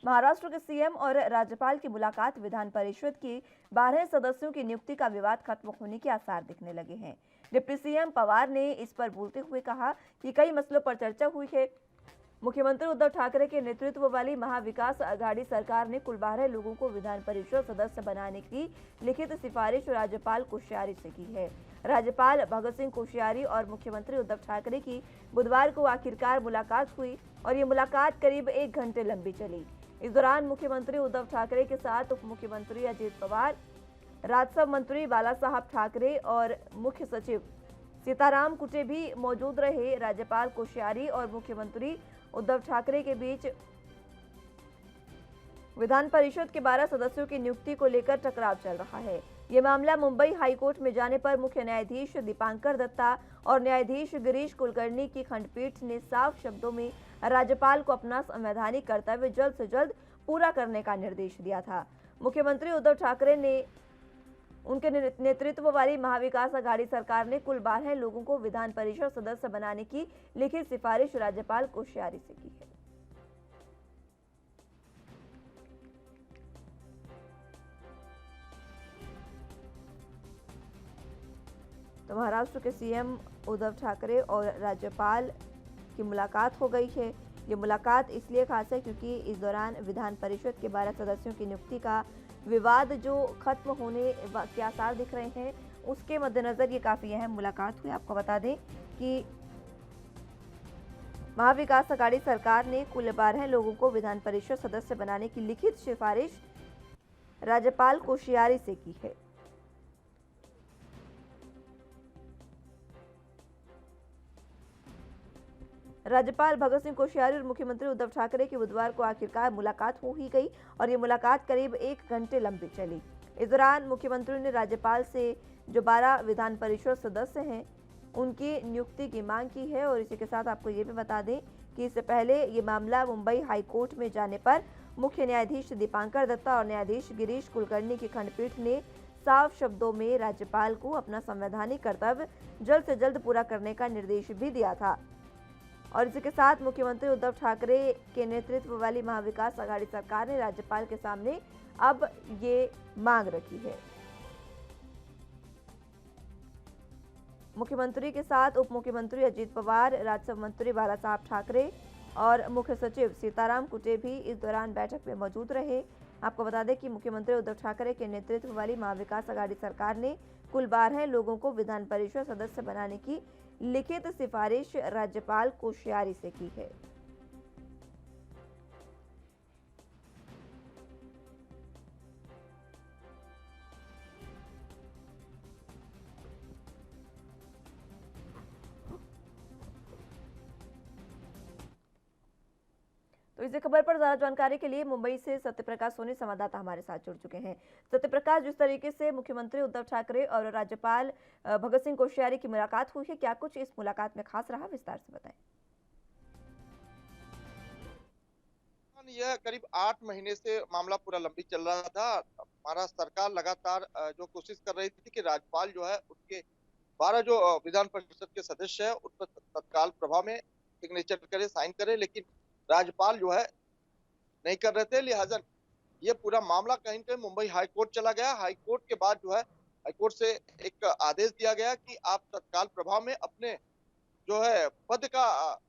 महाराष्ट्र के सीएम और राज्यपाल की मुलाकात, विधान परिषद की 12 सदस्यों की नियुक्ति का विवाद खत्म होने के आसार दिखने लगे हैं। डिप्टी सीएम पवार ने इस पर बोलते हुए कहा कि कई मसलों पर चर्चा हुई है। मुख्यमंत्री उद्धव ठाकरे के नेतृत्व वाली महाविकास आघाड़ी सरकार ने कुल 12 लोगों को विधान परिषद सदस्य बनाने की लिखित सिफारिश राज्यपाल कोश्यारी से की है। राज्यपाल भगत सिंह कोश्यारी और मुख्यमंत्री उद्धव ठाकरे की बुधवार को आखिरकार मुलाकात हुई और ये मुलाकात करीब 1 घंटे लंबी चली। इस दौरान मुख्यमंत्री उद्धव ठाकरे के साथ उप मुख्यमंत्री अजित पवार, राजस्व मंत्री बाला साहब ठाकरे और मुख्य सचिव सीताराम कुटे भी मौजूद रहे। राज्यपाल कोश्यारी और मुख्यमंत्री उद्धव ठाकरे के बीच विधान परिषद के 12 सदस्यों की नियुक्ति को लेकर टकराव चल रहा है। ये मामला मुंबई हाईकोर्ट में जाने पर मुख्य न्यायाधीश दीपांकर दत्ता और न्यायाधीश गिरीश कुलकर्णी की खंडपीठ ने साफ शब्दों में राज्यपाल को अपना संवैधानिक कर्तव्य जल्द से जल्द पूरा करने का निर्देश दिया था। मुख्यमंत्री उद्धव ठाकरे ने उनके नेतृत्व वाली महाविकास आघाड़ी सरकार ने कुल 12 लोगों को विधान परिषद सदस्य बनाने की लिखित सिफारिश राज्यपाल कोश्यारी से की है। तो महाराष्ट्र के सीएम उद्धव ठाकरे और राज्यपाल की मुलाकात हो गई है। ये मुलाकात इसलिए खास है क्योंकि इस दौरान विधान परिषद के 12 सदस्यों की नियुक्ति का विवाद जो खत्म होने के आसार दिख रहे हैं, उसके मद्देनजर ये काफी अहम मुलाकात हुई। आपको बता दें कि महाविकास आघाड़ी सरकार ने कुल 12 लोगों को विधान परिषद सदस्य बनाने की लिखित सिफारिश राज्यपाल कोश्यारी से की है। राज्यपाल भगत सिंह कोश्यारी और मुख्यमंत्री उद्धव ठाकरे की बुधवार को आखिरकार मुलाकात हो ही गई और ये मुलाकात करीब 1 घंटे लंबी चली। इस दौरान मुख्यमंत्री ने राज्यपाल से जो 12 विधान परिषद सदस्य हैं उनकी नियुक्ति की मांग की है। और इसी के साथ आपको ये भी बता दें कि इससे पहले ये मामला मुंबई हाईकोर्ट में जाने पर मुख्य न्यायाधीश दीपांकर दत्ता और न्यायाधीश गिरीश कुलकर्णी की खंडपीठ ने साफ शब्दों में राज्यपाल को अपना संवैधानिक कर्तव्य जल्द से जल्द पूरा करने का निर्देश भी दिया था। और इसी के साथ मुख्यमंत्री उद्धव ठाकरे के नेतृत्व वाली महाविकास आघाड़ी सरकार ने राज्यपाल के सामने अब ये मांग रखी है। मुख्यमंत्री के साथ उप मुख्यमंत्री अजित पवार, राजस्व मंत्री बाला साहब ठाकरे और मुख्य सचिव सीताराम कुटे भी इस दौरान बैठक में मौजूद रहे। आपको बता दें कि मुख्यमंत्री उद्धव ठाकरे के नेतृत्व वाली महाविकास आघाड़ी सरकार ने कुल 12 लोगों को विधान परिषद सदस्य बनाने की लिखित सिफारिश राज्यपाल कोश्यारी से की है। तो इसी खबर पर ज्यादा जानकारी के लिए मुंबई से सत्यप्रकाश सोनी संवाददाता हमारे साथ जुड़ चुके हैं। सत्यप्रकाश, जिस तरीके से मुख्यमंत्री उद्धव ठाकरे और राज्यपाल भगत सिंह कोश्यारी की मुलाकात हुई है, क्या कुछ इस मुलाकात में खास रहा, विस्तार से बताएं। यह करीब 8 महीने से मामला पूरा लंबी चल रहा था। महाराष्ट्र सरकार लगातार जो कोशिश कर रही थी कि राज्यपाल जो है उसके 12 जो विधान परिषद के सदस्य है उस पर तत्काल प्रभाव में सिग्नेचर करे, साइन करे, लेकिन राज्यपाल जो है नहीं कर रहे थे। लिहाजा ये पूरा मामला कहीं न कहीं मुंबई हाईकोर्ट चला गया। हाईकोर्ट के बाद जो है हाईकोर्ट से एक आदेश दिया गया कि आप तत्काल प्रभाव में अपने जो है पद का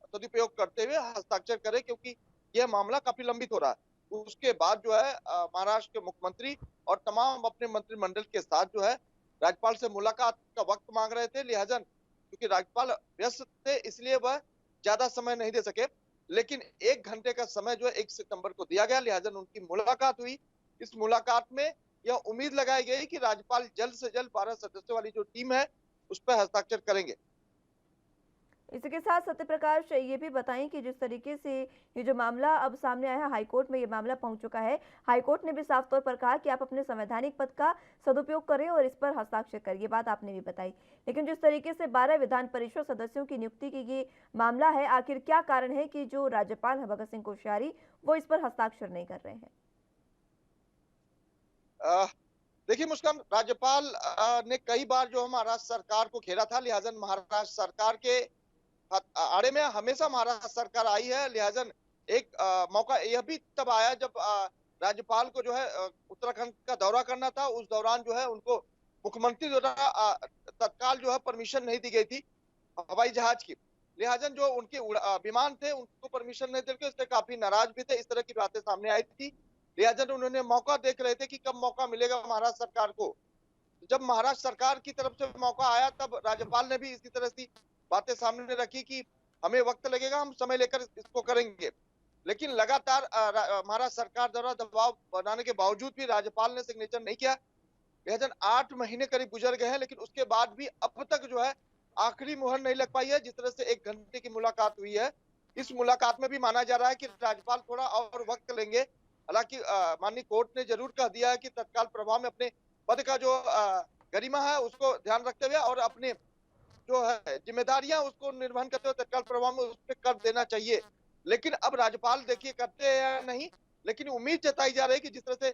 सदुपयोग करते हुए हस्ताक्षर करें, क्योंकि यह मामला काफी लंबित हो रहा है। उसके बाद जो है महाराष्ट्र के मुख्यमंत्री और तमाम अपने मंत्रिमंडल के साथ जो है राज्यपाल से मुलाकात का वक्त मांग रहे थे। लिहाजा क्योंकि राज्यपाल व्यस्त थे इसलिए वह ज्यादा समय नहीं दे सके, लेकिन 1 घंटे का समय जो है 1 सितंबर को दिया गया। लिहाजा उनकी मुलाकात हुई। इस मुलाकात में यह उम्मीद लगाई गई कि राज्यपाल जल्द से जल्द 12 सदस्यों वाली जो टीम है उस पर हस्ताक्षर करेंगे। इसके साथ सत्यप्रकाश ये भी बताएं कि जिस तरीके से ये जो मामला अब सामने आया है, हाईकोर्ट में ये मामला पहुंच चुका है, हाईकोर्ट ने भी साफ तौर पर कहा कि आप अपने संवैधानिक पद का सदुपयोग करें और इस पर हस्ताक्षर करें, ये बात आपने भी बताई। लेकिन जिस तरीके से 12 विधान परिषद सदस्यों की नियुक्ति की ये मामला है, आखिर क्या कारण है कि जो राज्यपाल है भगत सिंह कोश्यारी वो इस पर हस्ताक्षर नहीं कर रहे हैं? देखिए मुस्कान, राज्यपाल ने कई बार जो महाराष्ट्र सरकार को घेरा था। लिहाजा महाराष्ट्र सरकार के आड़े में हमेशा महाराष्ट्र सरकार आई है। लिहाजा एक मौका यह भी तब आया जब राज्यपाल को जो है उत्तराखंड का दौरा करना था। उस दौरान जो है उनको मुख्यमंत्री द्वारा तत्काल जो है परमिशन नहीं दी गई थी हवाई जहाज की। लिहाजा जो उनके विमान थे उनको परमिशन नहीं देके उससे काफी नाराज भी थे। इस तरह की बातें सामने आई थी। लिहाजा उन्होंने मौका देख रहे थे कि कब मौका मिलेगा महाराष्ट्र सरकार को। जब महाराष्ट्र सरकार की तरफ से मौका आया तब राज्यपाल ने भी इसी तरह की बातें सामने रखी कि हमें वक्त लगेगा, हम समय लेकर इसको करेंगे। लेकिन लगातार महाराष्ट्र सरकार द्वारा दबाव बनाने के बावजूद भी राज्यपाल ने सिग्नेचर नहीं किया। लिहाजा 8 महीने करीब गुजर गए हैं, लेकिन उसके बाद भी अब तक जो है आखिरी मुहर नहीं लग पाई है। जिस तरह से 1 घंटे की मुलाकात हुई है, इस मुलाकात में भी माना जा रहा है कि राज्यपाल थोड़ा और वक्त लेंगे। हालांकि माननीय कोर्ट ने जरूर कह दिया है कि तत्काल प्रभाव में अपने पद का जो गरिमा है उसको ध्यान रखते हुए और अपने जो है जिम्मेदारियां उसको निर्वहन करते हुए तत्काल प्रभाव में उस पर कर देना चाहिए। लेकिन अब राज्यपाल देखिए करते हैं या नहीं, लेकिन उम्मीद जताई जा रही है कि जिस तरह से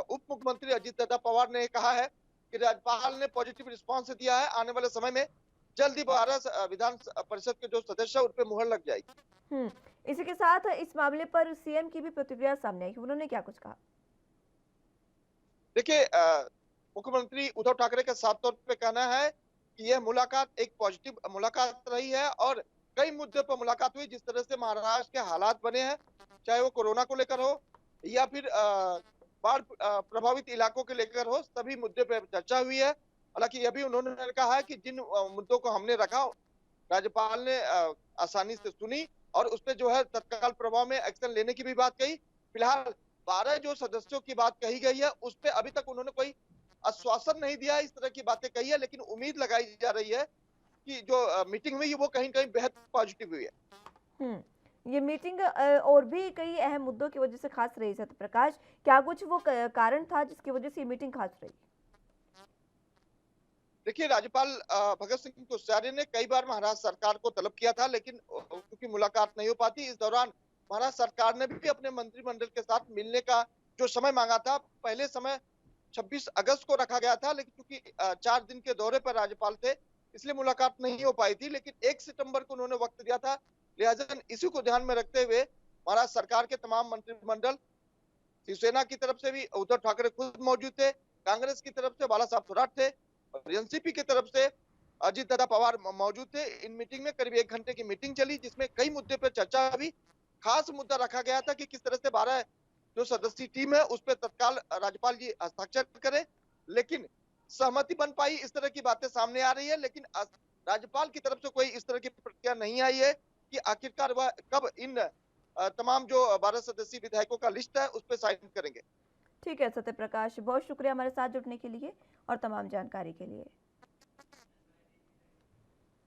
उप मुख्यमंत्री अजित दादा पवार ने कहा है कि राज्यपाल ने पॉजिटिव रिस्पांस दिया है, आने वाले समय में जल्दी 12 विधान परिषद के जो सदस्य है उन पर मुहर लग जाएगी। इसी के साथ इस मामले पर सीएम की भी प्रतिक्रिया सामने आई। उन्होंने क्या कुछ कहा? देखिए मुख्यमंत्री उद्धव ठाकरे का साफ तौर पे कहना है कि यह मुलाकात एक पॉजिटिव मुलाकात रही है और कई मुद्दे पर मुलाकात हुई। जिस तरह से महाराष्ट्र के हालात बने हैं, चाहे वो कोरोना को लेकर हो या फिर बाढ़ प्रभावित इलाकों के लेकर हो, सभी मुद्दे पर चर्चा हुई है। हालांकि यह भी उन्होंने कहा है कि जिन मुद्दों को हमने रखा राज्यपाल ने आसानी से सुनी और उस पर जो है तत्काल प्रभाव में एक्शन लेने की भी बात कही। फिलहाल 12 जो सदस्यों की बात कही गई है उस पर अभी तक उन्होंने कोई आश्वासन नहीं दिया। इस तरह की बातें कही है, लेकिन उम्मीद लगाई जा रही है कि जो मीटिंग हुई है वो कहीं कहीं बेहद पॉजिटिव हुई है। ये मीटिंग और भी कई अहम मुद्दों की वजह से खास रही। सत्यप्रकाश, क्या कुछ वो कारण था जिसकी वजह से ये मीटिंग खास रही? देखिए राज्यपाल भगत सिंह कोश्यारी ने कई बार महाराष्ट्र सरकार को तलब किया था, लेकिन क्योंकि मुलाकात नहीं हो पाती, इस दौरान महाराष्ट्र सरकार ने भी अपने मंत्रिमंडल के साथ मिलने का जो समय मांगा था, पहले समय 26 अगस्त को रखा गया था, लेकिन क्योंकि 4 दिन के दौरे पर राज्यपाल थे इसलिए मुलाकात नहीं हो पाई थी। लेकिन 1 सितंबर को उन्होंने वक्त दिया था। लिहाजा इसी को ध्यान में रखते हुए महाराष्ट्र सरकार के तमाम मंत्रिमंडल, शिवसेना की तरफ से भी उद्धव ठाकरे खुद मौजूद थे, कांग्रेस की तरफ से बाला साहब थोराट थे और एनसीपी की तरफ से अजित दादा पवार मौजूद थे। इन मीटिंग में करीब 1 घंटे की मीटिंग चली जिसमें कई मुद्दे पर चर्चा हुई। खास मुद्दा रखा गया था कि किस तरह से 12 जो सदस्यीय टीम है उस पर तत्काल राज्यपाल जी हस्ताक्षर करें, लेकिन सहमति बन पाई, इस तरह की बातें सामने आ रही है। लेकिन राज्यपाल की तरफ से कोई इस तरह की प्रतिक्रिया नहीं आई है कि आखिरकार वह कब इन तमाम जो 12 सदस्यीय विधायकों का लिस्ट है उस पर साइन करेंगे। ठीक है सत्यप्रकाश, बहुत शुक्रिया हमारे साथ जुड़ने के लिए और तमाम जानकारी के लिए।